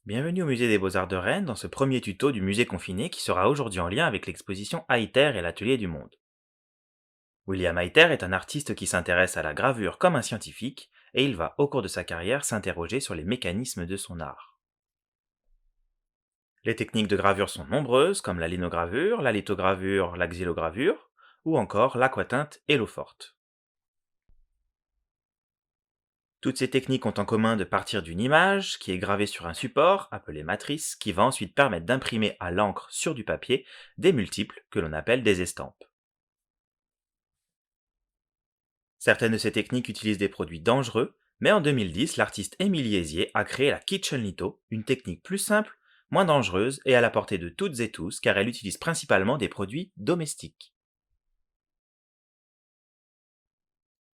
Bienvenue au musée des Beaux-Arts de Rennes dans ce premier tuto du musée confiné qui sera aujourd'hui en lien avec l'exposition Hayter et l'atelier du monde. William Hayter est un artiste qui s'intéresse à la gravure comme un scientifique et il va au cours de sa carrière s'interroger sur les mécanismes de son art. Les techniques de gravure sont nombreuses comme la linogravure, la lithogravure, la xylogravure ou encore l'aquatinte et l'eau forte. Toutes ces techniques ont en commun de partir d'une image qui est gravée sur un support, appelé matrice, qui va ensuite permettre d'imprimer à l'encre sur du papier des multiples que l'on appelle des estampes. Certaines de ces techniques utilisent des produits dangereux, mais en 2010, l'artiste Émile Yézier a créé la Kitchen Litho, une technique plus simple, moins dangereuse et à la portée de toutes et tous car elle utilise principalement des produits domestiques.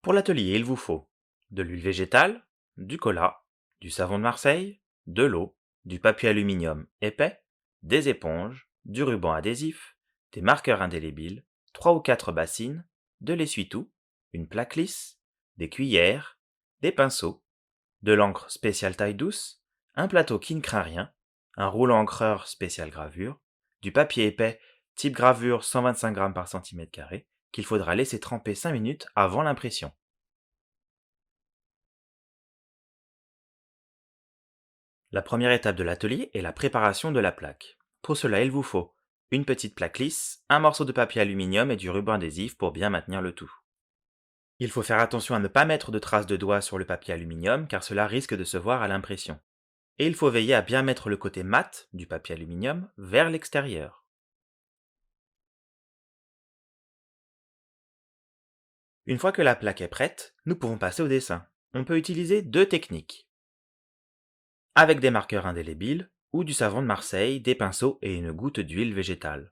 Pour l'atelier, il vous faut de l'huile végétale, du cola, du savon de Marseille, de l'eau, du papier aluminium épais, des éponges, du ruban adhésif, des marqueurs indélébiles, 3 ou 4 bassines, de l'essuie-tout, une plaque lisse, des cuillères, des pinceaux, de l'encre spéciale taille douce, un plateau qui ne craint rien, un rouleau encreur spécial gravure, du papier épais type gravure 125 g par cm2 qu'il faudra laisser tremper 5 minutes avant l'impression. La première étape de l'atelier est la préparation de la plaque. Pour cela, il vous faut une petite plaque lisse, un morceau de papier aluminium et du ruban adhésif pour bien maintenir le tout. Il faut faire attention à ne pas mettre de traces de doigts sur le papier aluminium car cela risque de se voir à l'impression. Et il faut veiller à bien mettre le côté mat du papier aluminium vers l'extérieur. Une fois que la plaque est prête, nous pouvons passer au dessin. On peut utiliser deux techniques, avec des marqueurs indélébiles ou du savon de Marseille, des pinceaux et une goutte d'huile végétale.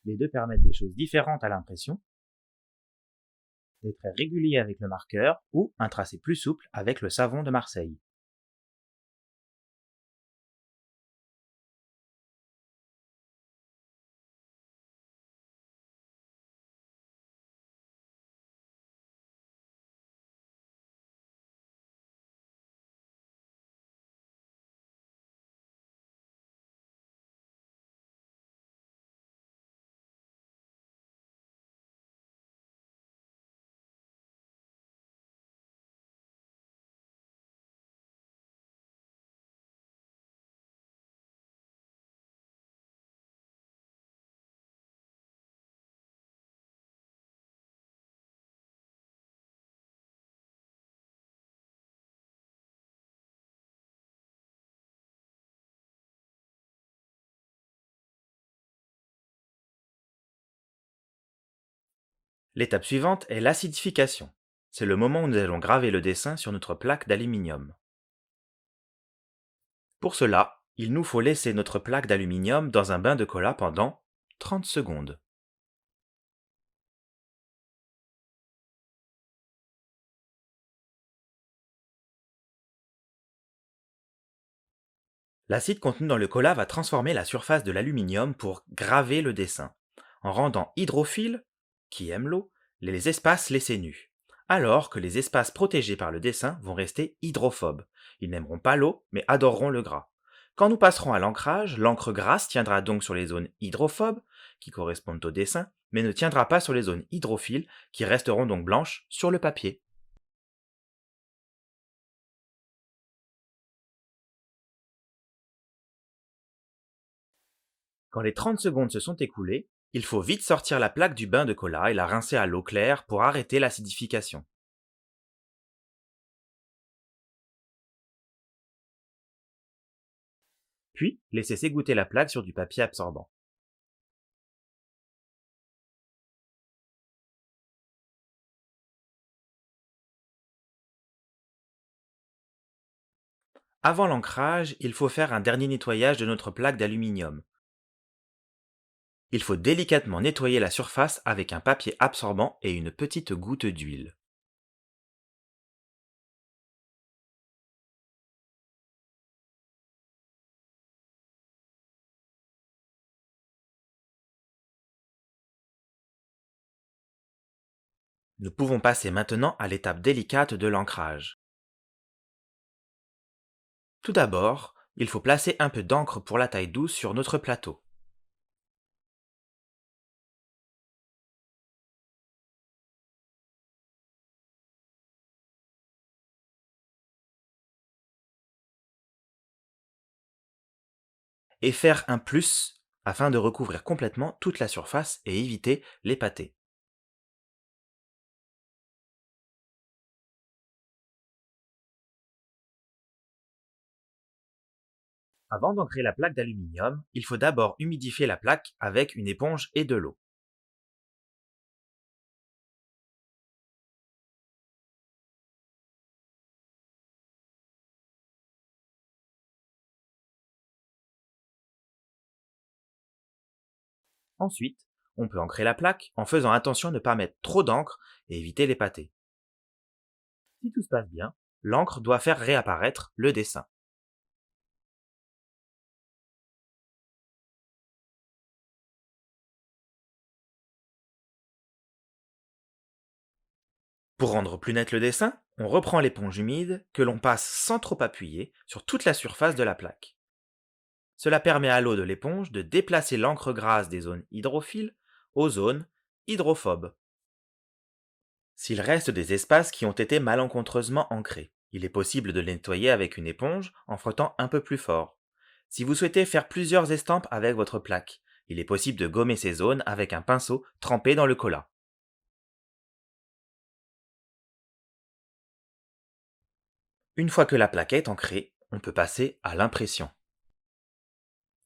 Les deux permettent des choses différentes à l'impression, des traits réguliers avec le marqueur ou un tracé plus souple avec le savon de Marseille. L'étape suivante est l'acidification. C'est le moment où nous allons graver le dessin sur notre plaque d'aluminium. Pour cela, il nous faut laisser notre plaque d'aluminium dans un bain de cola pendant 30 secondes. L'acide contenu dans le cola va transformer la surface de l'aluminium pour graver le dessin, en rendant hydrophiles, qui aiment l'eau, les espaces laissés nus, alors que les espaces protégés par le dessin vont rester hydrophobes. Ils n'aimeront pas l'eau, mais adoreront le gras. Quand nous passerons à l'ancrage, l'encre grasse tiendra donc sur les zones hydrophobes, qui correspondent au dessin, mais ne tiendra pas sur les zones hydrophiles, qui resteront donc blanches sur le papier. Quand les 30 secondes se sont écoulées, il faut vite sortir la plaque du bain de cola et la rincer à l'eau claire pour arrêter l'acidification. Puis, laissez s'égoutter la plaque sur du papier absorbant. Avant l'ancrage, il faut faire un dernier nettoyage de notre plaque d'aluminium. Il faut délicatement nettoyer la surface avec un papier absorbant et une petite goutte d'huile. Nous pouvons passer maintenant à l'étape délicate de l'ancrage. Tout d'abord, il faut placer un peu d'encre pour la taille douce sur notre plateau. Et faire un plus afin de recouvrir complètement toute la surface et éviter les pâtés. Avant d'ancrer la plaque d'aluminium, il faut d'abord humidifier la plaque avec une éponge et de l'eau. Ensuite, on peut ancrer la plaque en faisant attention de ne pas mettre trop d'encre et éviter les pâtés. Si tout se passe bien, l'encre doit faire réapparaître le dessin. Pour rendre plus net le dessin, on reprend l'éponge humide que l'on passe sans trop appuyer sur toute la surface de la plaque. Cela permet à l'eau de l'éponge de déplacer l'encre grasse des zones hydrophiles aux zones hydrophobes. S'il reste des espaces qui ont été malencontreusement ancrés, il est possible de les nettoyer avec une éponge en frottant un peu plus fort. Si vous souhaitez faire plusieurs estampes avec votre plaque, il est possible de gommer ces zones avec un pinceau trempé dans le cola. Une fois que la plaque est ancrée, on peut passer à l'impression.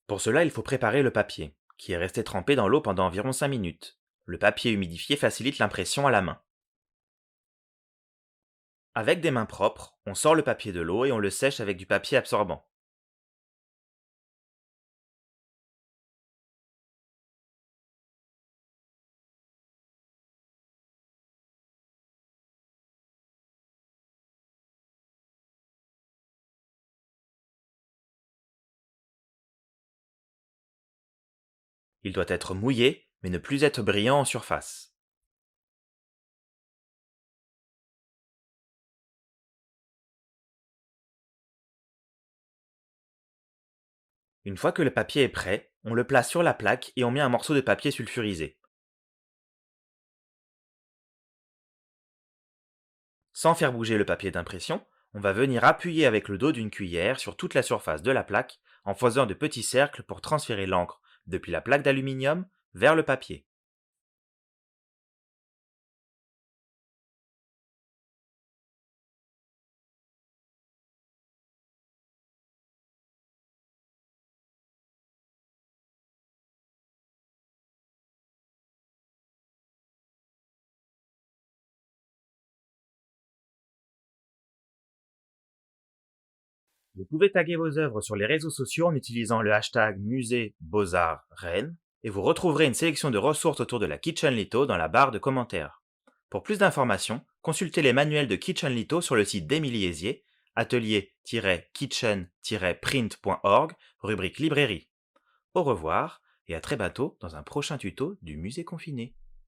Pour cela, il faut préparer le papier, qui est resté trempé dans l'eau pendant environ 5 minutes. Le papier humidifié facilite l'impression à la main. Avec des mains propres, on sort le papier de l'eau et on le sèche avec du papier absorbant. Il doit être mouillé, mais ne plus être brillant en surface. Une fois que le papier est prêt, on le place sur la plaque et on met un morceau de papier sulfurisé. Sans faire bouger le papier d'impression, on va venir appuyer avec le dos d'une cuillère sur toute la surface de la plaque en faisant de petits cercles pour transférer l'encre depuis la plaque d'aluminium vers le papier. Vous pouvez taguer vos œuvres sur les réseaux sociaux en utilisant le hashtag Musée Beaux-Arts Rennes et vous retrouverez une sélection de ressources autour de la Kitchen Litho dans la barre de commentaires. Pour plus d'informations, consultez les manuels de Kitchen Litho sur le site d'Émilie Hézier, atelier-kitchen-print.org, rubrique librairie. Au revoir et à très bientôt dans un prochain tuto du musée confiné.